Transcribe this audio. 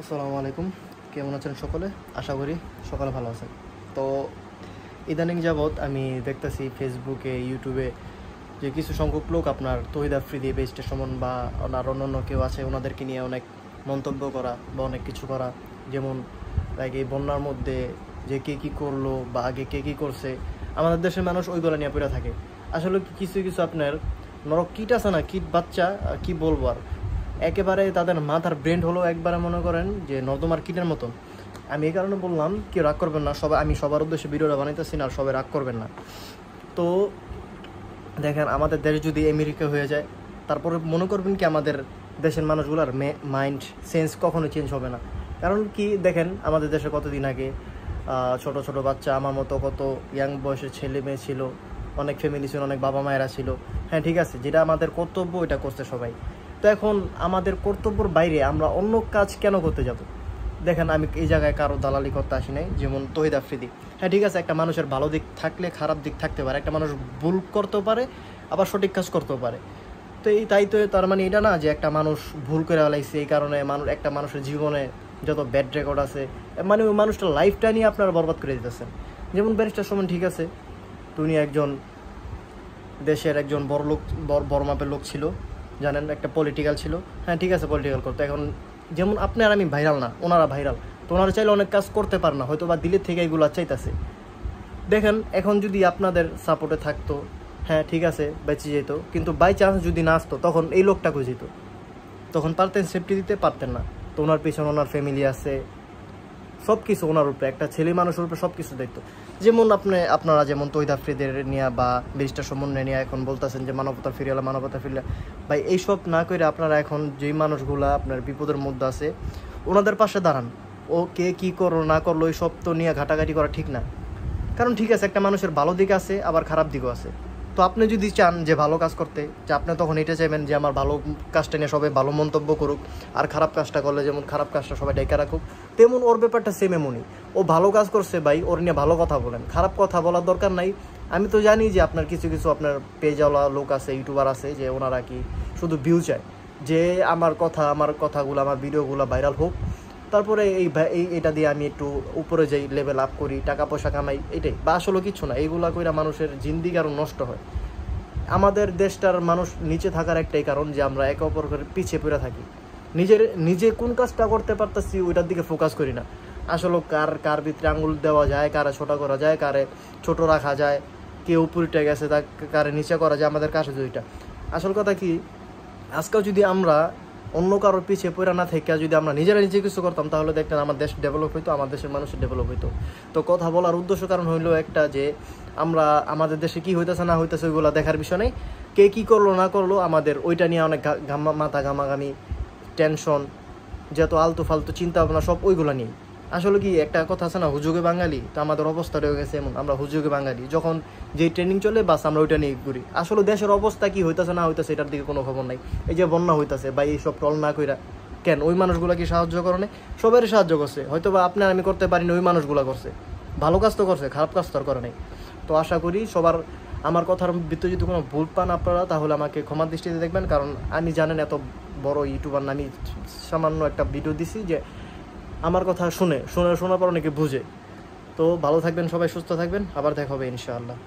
আসসালামু আলাইকুম, কেমন আছেন সকলে? আশা করি সকলে ভালো আছেন। তো ইদানিং যাবৎ আমি দেখতেছি ফেসবুকে, ইউটিউবে যে কিছু সংখ্যক লোক আপনার তহিদ আফ্রিদি, বেস্টে সুমন বা অন্যান্য কেউ আছে, ওনাদেরকে নিয়ে অনেক মন্তব্য করা বা অনেক কিছু করা। যেমন লাইক এই বন্যার মধ্যে যে কে কী করলো বা আগে কে কী করছে, আমাদের দেশের মানুষ ওইগুলো নিয়ে পড়ে থাকে। আসলে কিছু কিছু আপনার নরক কিট আছে না, কিট বাচ্চা, কি বলবো আর, একেবারে তাদের মাথার ব্রেন হলো একবারে মনে করেন যে নর্দমার কিটের মতন। আমি এই কারণে বললাম, কেউ রাগ করবেন না, আমি সবার উদ্দেশ্যে ভিডিওটা বানাইতেছি না, আর সবাই রাগ করবেন না। তো দেখেন, আমাদের দেশ যদি আমেরিকা হয়ে যায়, তারপরে মনে করবেন কি আমাদের দেশের মানুষগুলোর মাইন্ড সেন্স কখনো চেঞ্জ হবে না। কারণ কি, দেখেন আমাদের দেশে কতদিন আগে ছোট ছোট বাচ্চা, আমার মতো কত ইয়াং বয়সের ছেলে মেয়ে ছিল, অনেক ফ্যামিলি ছিল, অনেক বাবা মায়েরা ছিল। হ্যাঁ ঠিক আছে, যেটা আমাদের কর্তব্য ওইটা করছে সবাই। তো এখন আমাদের কর্তব্যর বাইরে আমরা অন্য কাজ কেন করতে যাব? দেখেন, আমি এই জায়গায় কারো দালালি করতে আসি নাই। যেমন তহিদ আফ্রিদি, হ্যাঁ ঠিক আছে, একটা মানুষের ভালো দিক থাকলে খারাপ দিক থাকতে পারে, একটা মানুষ ভুল করতেও পারে আবার সঠিক কাজ করতেও পারে। তো তাই তো তার মানে এটা না যে একটা মানুষ ভুল করে ফেলাইছে, এই কারণে একটা মানুষের জীবনে যত ব্যাড রেকর্ড আছে, মানে ওই মানুষটার লাইফটা নিয়ে আপনারা বরবাদ করে দিতেছেন। যেমন ব্যারিস্টার সুমন, ঠিক আছে, উনি একজন দেশের একজন বড় মাপের লোক ছিল, জানেন, একটা পলিটিক্যাল ছিল। হ্যাঁ ঠিক আছে, পলিটিক্যাল করতো। এখন যেমন আপনি আর আমি ভাইরাল না, ওনারা ভাইরাল, তো ওনারা চাইলে অনেক কাজ করতে পারে না, হয়তো বা দিলের থেকে এইগুলো চাইতেছে। দেখেন, এখন যদি আপনাদের সাপোর্টে থাকতো, হ্যাঁ ঠিক আছে, বেঁচে যেত, কিন্তু বাই চান্স যদি না আসতো, তখন এই লোকটা যেত, তখন পারতেন সেফটি দিতে, পারতেন না। তো ওনার পিছনে ওনার ফ্যামিলি আছে, সব কিছু ওনার উপরে, একটা ছেলে মানুষের উপরে সব কিছু দেখতো। যেমন আপনারা যেমন তহিদ আফ্রিদের নিয়ে বা ব্যারিস্টার সুমন নিয়ে এখন বলতেছেন যে মানবতা ফিরিয়ে। ভাই, এইসব না করে আপনারা এখন যেই মানুষগুলা আপনার বিপদের মধ্যে আছে, ওনাদের পাশে দাঁড়ান। ও কে কী করলো না করলো এইসব তো নিয়ে ঘাটাঘাটি করা ঠিক না। কারণ ঠিক আছে, একটা মানুষের ভালো দিক আছে, আবার খারাপ দিকও আছে। তো আপনি যদি চান যে ভালো কাজ করতে, যে আপনি তখন এটা চাইবেন যে আমার ভালো কাজটা নিয়ে সবাই ভালো মন্তব্য করুক, আর খারাপ কাজটা করলে যেমন খারাপ কাজটা সবাই ডেকে রাখুক, তেমন ওর ব্যাপারটা সেম এমনই। ও ভালো কাজ করছে ভাই, ওর নিয়ে ভালো কথা বলেন, খারাপ কথা বলার দরকার নাই। আমি তো জানি যে আপনার কিছু আপনার পেজওয়ালা লোক আছে, ইউটিউবার আছে, যে ওনারা কি শুধু ভিউ চায়, যে আমার কথাগুলো, আমার ভিডিওগুলো ভাইরাল হোক, তারপরে এটা দিয়ে আমি একটু উপরে যাই, লেভেল আপ করি, টাকা পয়সা কামাই, এটাই। বা আসলে কিছু না, এইগুলা কইরা মানুষের জিন্দিগি আরও নষ্ট হয়। আমাদের দেশটার মানুষ নিচে থাকার একটাই কারণ যে আমরা একে অপরের পিছিয়ে পড়ে থাকি। নিজে কোন কাজটা করতে পারতেছি ওইটার দিকে ফোকাস করি না। আসলে কার ভিতরে আঙুল দেওয়া যায়, কারে ছোট করা যায়, কারে ছোট রাখা যায়, কে উপরিটা গেছে তা কারে নিচে করা যায়, আমাদের কাছে দুইটা। আসল কথা কি, আজকাল যদি আমরা অন্য কারোর পিছিয়ে পড়ে না থেকে যদি আমরা নিজে কিছু করতাম, তাহলে দেখতেন আমার দেশ ডেভেলপ হইতো, আমার দেশের মানুষের ডেভেলপ হইতো। তো কথা বলার উদ্দেশ্য কারণ হইলো একটা, যে আমরা আমাদের দেশে কি হইতেছে না হইতেছে ওইগুলো দেখার বিষয় নেই, কে কী করলো না করলো আমাদের ওইটা নিয়ে অনেক মাথা ঘামাঘামি, টেনশন, যত আলতু ফালতু চিন্তা ভাবনা, সব ওইগুলো নিয়ে। আসলে কি একটা কথা আছে না, হুজুগে বাঙালি, তো আমাদের অবস্থা রয়ে গেছে এমন, আমরা হুজুগে বাঙালি, যখন যেই ট্রেনিং চলে বাস আমরা ওইটা নিয়ে ঘুরি। আসলে দেশের অবস্থা কি হইতেছে না হইতেছে এটার দিকে কোনো খবর নাই। এই যে বন্যা হইতেছে বা এইসব টল না কইরা, কেন ওই মানুষগুলো কি সাহায্য করে না? সবারই সাহায্য করছে, হয়তো বা আপনি আমি করতে পারিনি, ওই মানুষগুলো করছে, ভালো কাজ তো করছে, খারাপ কাজ তো আর করে নাই। তো আশা করি সবার, আমার কথার ভিতরে যদি কোনো ভুল পান আপনারা, তাহলে আমাকে ক্ষমার দৃষ্টিতে দেখবেন। কারণ আমি জানেন এত বড় ইউটিউবার না, আমি সামান্য একটা ভিডিও দিছি যে আমার কথা শোনার পর অনেকে বুঝে। তো ভালো থাকবেন সবাই, সুস্থ থাকবেন, আবার দেখা হবে ইনশাআল্লাহ।